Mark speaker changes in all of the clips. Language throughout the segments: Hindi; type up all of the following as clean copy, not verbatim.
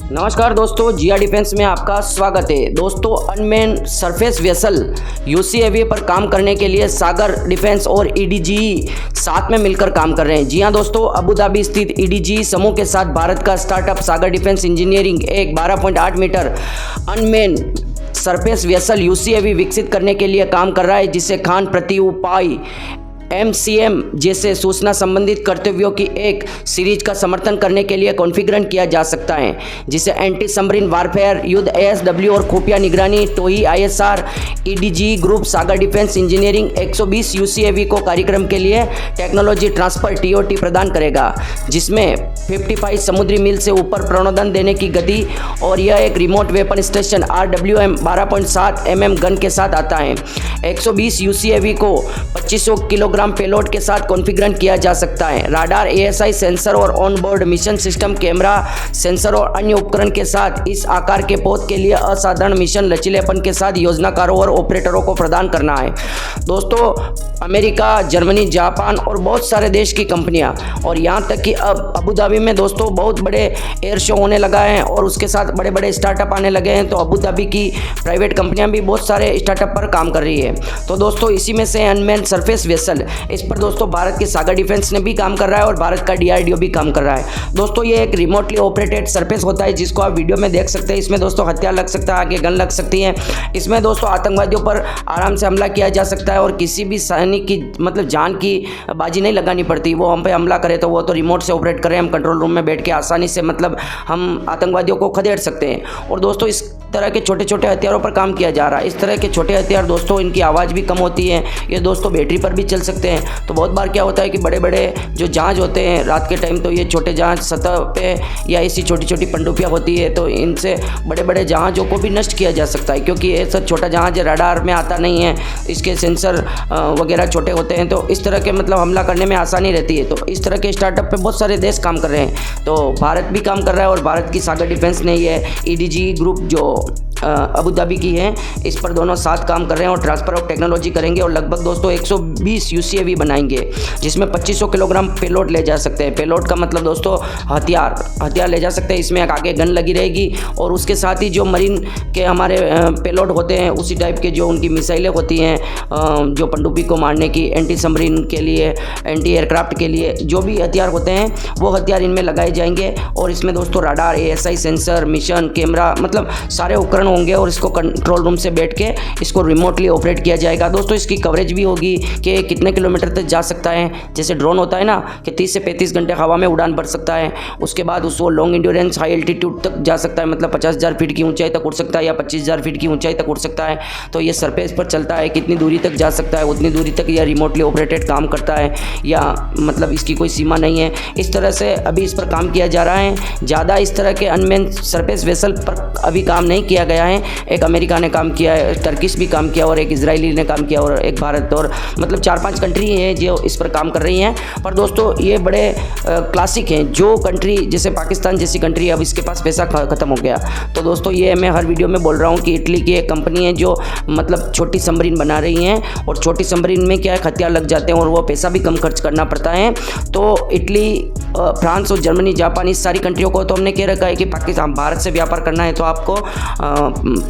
Speaker 1: नमस्कार दोस्तों, जिया डिफेंस में आपका स्वागत है। दोस्तों, अनमैन सरफेस वेसल यूसीएवी पर काम करने के लिए सागर डिफेंस और ईडीजी साथ में मिलकर काम कर रहे हैं। जी हां दोस्तों, अबू धाबी स्थित ईडीजी समूह के साथ भारत का स्टार्टअप सागर डिफेंस इंजीनियरिंग एक 12.8 metre unmanned surface vessel UCAV विकसित करने के लिए काम कर रहा है, जिसे खान प्रत्युपाय एमसीएम जैसे सूचना संबंधित कर्तव्यों की एक सीरीज का समर्थन करने के लिए कॉन्फ़िगर किया जा सकता है, जिसे एंटी सबमरीन वारफेयर, युद्ध एएसडब्ल्यू और खुफिया निगरानी, टोही आईएसआर, ईडीजी ग्रुप सागर डिफेंस इंजीनियरिंग 120 यूसीएवी को कार्यक्रम के लिए टेक्नोलॉजी ट्रांसफर टीओटी प्रदान करेगा, जिसमें 55 समुद्री मील से ऊपर प्रणोदन देने की गति और यह एक remote weapon station RWM 12.7 mm gun के साथ आता है। 120 यूसीएवी को 2500 किलोग्राम पेलोड के साथ कॉन्फ़िगर किया जा सकता है। राडार, एएसआई सेंसर और on board mission system, camera, sensor और अन्य उपकरण के साथ इस आकार के पोत के लिए असाधारण मिशन लचीलेपन के साथ योजनाकारों और ऑपरेटरों को प्रदान करना है। दोस्तों, अमेरिका, जर्मनी, जापान और बहुत सारे देश की कंपनियां, और यहाँ तक कि अब अबू धाबी में दोस्तों बहुत बड़े एयर शो होने लगा है और उसके साथ बड़े बड़े स्टार्टअप आने लगे हैं। तो अबू धाबी की प्राइवेट कंपनियां भी बहुत सारे स्टार्टअप पर काम कर रही है। तो दोस्तों, इसी में से अनमैन सरफेस वेसल, इस पर दोस्तों भारत के सागर डिफेंस ने भी काम कर रहा है और भारत का डीआरडीओ भी काम कर रहा है। दोस्तों, ये एक रिमोटली ऑपरेटेड सरफेस होता है, जिसको आप वीडियो में देख सकते हैं। इसमें दोस्तों हथियार लग सकता है, आगे गन लग सकती है। इसमें दोस्तों आतंकवादियों पर आराम से हमला किया जा सकता है और किसी भी सैनिक की मतलब जान की बाजी नहीं लगानी पड़ती। वो हम पे हमला करे तो वो तो रिमोट से ऑपरेट करें, हम कंट्रोल रूम में बैठ के आसानी से मतलब हम आतंकवादियों को खदेड़ सकते हैं। और दोस्तों, इस तरह के छोटे छोटे हथियारों पर काम किया जा रहा है। इस तरह के छोटे हथियार दोस्तों, इनकी आवाज़ भी कम होती है। ये दोस्तों बैटरी पर भी चल सकते हैं। तो बहुत बार क्या होता है कि बड़े बड़े जो जहाज होते हैं रात के टाइम, तो ये छोटे जहाज सतह पे या ऐसी छोटी छोटी पनडुब्बियाँ होती है, तो इनसे बड़े बड़े जहाज़ों को भी नष्ट किया जा सकता है, क्योंकि ये सब छोटा जहाज रडार में आता नहीं है, इसके सेंसर वगैरह छोटे होते हैं। तो इस तरह के मतलब हमला करने में आसानी रहती है। तो इस तरह के स्टार्टअप पे बहुत सारे देश काम कर रहे हैं। तो भारत भी काम कर रहा है और भारत की सागर डिफेंस ने ये ईडीजी ग्रुप जो अबू धाबी की है, इस पर दोनों साथ काम कर रहे हैं और ट्रांसफ़र ऑफ टेक्नोलॉजी करेंगे और लगभग दोस्तों 120 यूसीएवी बनाएंगे, जिसमें 2500 किलोग्राम पेलोड ले जा सकते हैं। पेलोड का मतलब दोस्तों हथियार ले जा सकते हैं। इसमें आगे गन लगी रहेगी और उसके साथ ही जो मरीन के हमारे पेलोड होते हैं, उसी टाइप के जो उनकी मिसाइलें होती हैं, जो पनडुब्बी को मारने की, एंटी सबमरीन के लिए, एंटी एयरक्राफ्ट के लिए जो भी हथियार होते हैं, वो हथियार इनमें लगाए जाएंगे। और इसमें दोस्तों radar, ASI sensor, mission, camera, मतलब सारे उपकरण होंगे और इसको कंट्रोल रूम से बैठ के इसको रिमोटली ऑपरेट किया जाएगा। दोस्तों, इसकी कवरेज भी होगी कि कितने किलोमीटर तक जा सकता है। जैसे ड्रोन होता है ना कि 30 से 35 घंटे हवा में उड़ान भर सकता है। उसके बाद उसको लॉन्ग इंड्योरेंस हाई एल्टीट्यूड तक जा सकता है, मतलब 50,000 फीट की ऊंचाई तक उड़ सकता है या 25,000 फीट की ऊंचाई तक उड़ सकता है। तो ये सरफेस पर चलता है, कितनी दूरी तक जा सकता है उतनी दूरी तक यह रिमोटली ऑपरेटेड काम करता है, या मतलब इसकी कोई सीमा नहीं है। इस तरह से अभी इस पर काम किया जा रहा है। ज़्यादा इस तरह के अनमैन सरफेस वेसल पर अभी काम नहीं किया गया है। एक अमेरिका ने काम किया है, टर्किश भी काम किया और एक इजरायली ने काम किया और एक भारत, और मतलब 4-5 कंट्री हैं जो इस पर काम कर रही हैं। पर दोस्तों, ये बड़े क्लासिक हैं। जो कंट्री जैसे पाकिस्तान जैसी कंट्री, अब इसके पास पैसा ख़त्म हो गया। तो दोस्तों, ये मैं हर वीडियो में बोल रहा हूँ कि इटली की एक कंपनी है जो मतलब छोटी सबमरीन बना रही हैं, और छोटी सबमरीन में क्या है, हथियार लग जाते हैं और वो पैसा भी कम खर्च करना पड़ता है। तो इटली, फ्रांस और जर्मनी, जापान, इस सारी कंट्रियों को तो हमने कह रखा है कि पाकिस्तान, भारत से व्यापार करना है तो आपको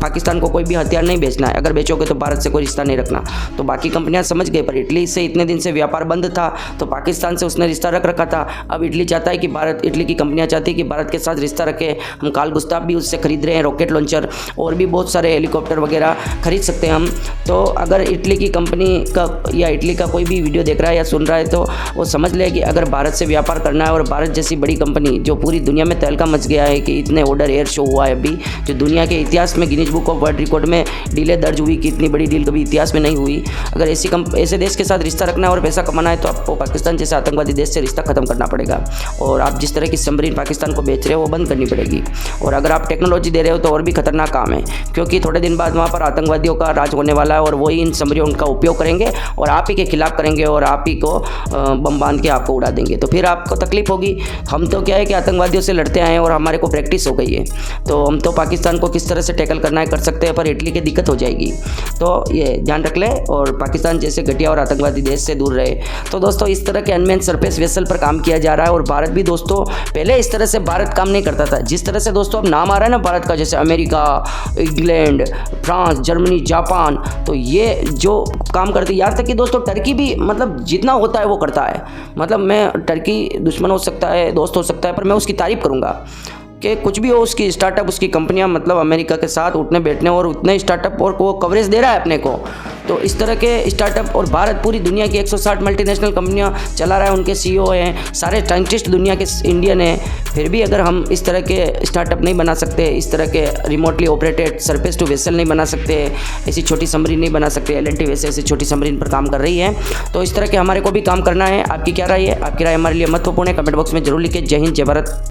Speaker 1: पाकिस्तान को कोई भी हथियार नहीं बेचना है। अगर बेचोगे तो भारत से कोई रिश्ता नहीं रखना। तो बाकी कंपनियां समझ गए, पर इटली से इतने दिन से व्यापार बंद था, तो पाकिस्तान से उसने रिश्ता रख रखा था। अब इटली चाहता है कि इटली की कंपनियां चाहती है कि भारत के साथ रिश्ता रखे। हम काल गुस्ताफ भी उससे खरीद रहे हैं, रॉकेट लॉन्चर और भी बहुत सारे हेलीकॉप्टर वगैरह खरीद सकते हैं हम। तो अगर इटली की कंपनी का या इटली का कोई भी वीडियो देख रहा है या सुन रहा है, तो वो समझ ले कि अगर भारत से व्यापार करना है, और भारत जैसी बड़ी कंपनी जो पूरी दुनिया में तहलका मच गया है कि इतने ऑर्डर एयर शो हुआ है अभी, जो दुनिया के इतिहास में Guinness book of world record में डीलें दर्ज हुई कि इतनी बड़ी डील कभी इतिहास में नहीं हुई। अगर ऐसे देश के साथ रिश्ता रखना है और पैसा कमाना है, तो आपको पाकिस्तान जैसे आतंकवादी देश से रिश्ता खत्म करना पड़ेगा। और आप जिस तरह की सबमरीन पाकिस्तान को बेच रहे हो वो बंद करनी पड़ेगी। और अगर आप टेक्नोलॉजी दे रहे हो तो और भी खतरनाक काम है, क्योंकि थोड़े दिन बाद वहाँ पर आतंकवादियों का राज होने वाला है और वही इन सबमरीन का उपयोग करेंगे और आप ही के खिलाफ करेंगे और आप ही को बम बांध के आपको उड़ा देंगे। तो फिर आपको तकलीफ होगी। हम तो क्या है कि आतंकवादियों से लड़ते आए हैं और हमारे को प्रैक्टिस हो गई है। तो हम तो पाकिस्तान को किस तरह से टैकल करना है कर सकते हैं, पर इटली की दिक्कत हो जाएगी। तो ये ध्यान रख ले और पाकिस्तान जैसे घटिया और आतंकवादी देश से दूर रहे। तो दोस्तों इस तरह के अनमैन्ड सरफेस वेसल पर काम किया जा रहा है। और भारत भी दोस्तों, पहले इस तरह से भारत काम नहीं करता था जिस तरह से दोस्तों अब नाम आ रहा है ना भारत का, जैसे America, England, France, Germany, Japan, तो ये जो काम करते, यहाँ तक कि दोस्तों टर्की भी मतलब जितना होता है वो करता है। मतलब मैं टर्की दुश्मन हो सकता है, दोस्त हो सकता है, पर मैं उसकी तारीफ करूँगा कि कुछ भी हो उसकी स्टार्टअप, उसकी कंपनियां मतलब अमेरिका के साथ उठने बैठने और उतने स्टार्टअप और वो कवरेज दे रहा है अपने को। तो इस तरह के स्टार्टअप, और भारत पूरी दुनिया की 160 मल्टीनेशनल कंपनियां चला रहा है, उनके CEO हैं, सारे साइंटिस्ट दुनिया के इंडियन हैं। फिर भी अगर हम इस तरह के स्टार्टअप नहीं बना सकते, इस तरह के remotely operated surface to vessel नहीं बना सकते, ऐसी छोटी सबमरीन नहीं बना सकते, LNT वैसे ऐसी छोटी सबमरीन पर काम कर रही है। तो इस तरह के हमारे को भी काम करना है। आपकी क्या राय है? आपकी राय हमारे लिए महत्वपूर्ण है। कमेंट बॉक्स में जरूर लिखिए। जय हिंद, जय भारत।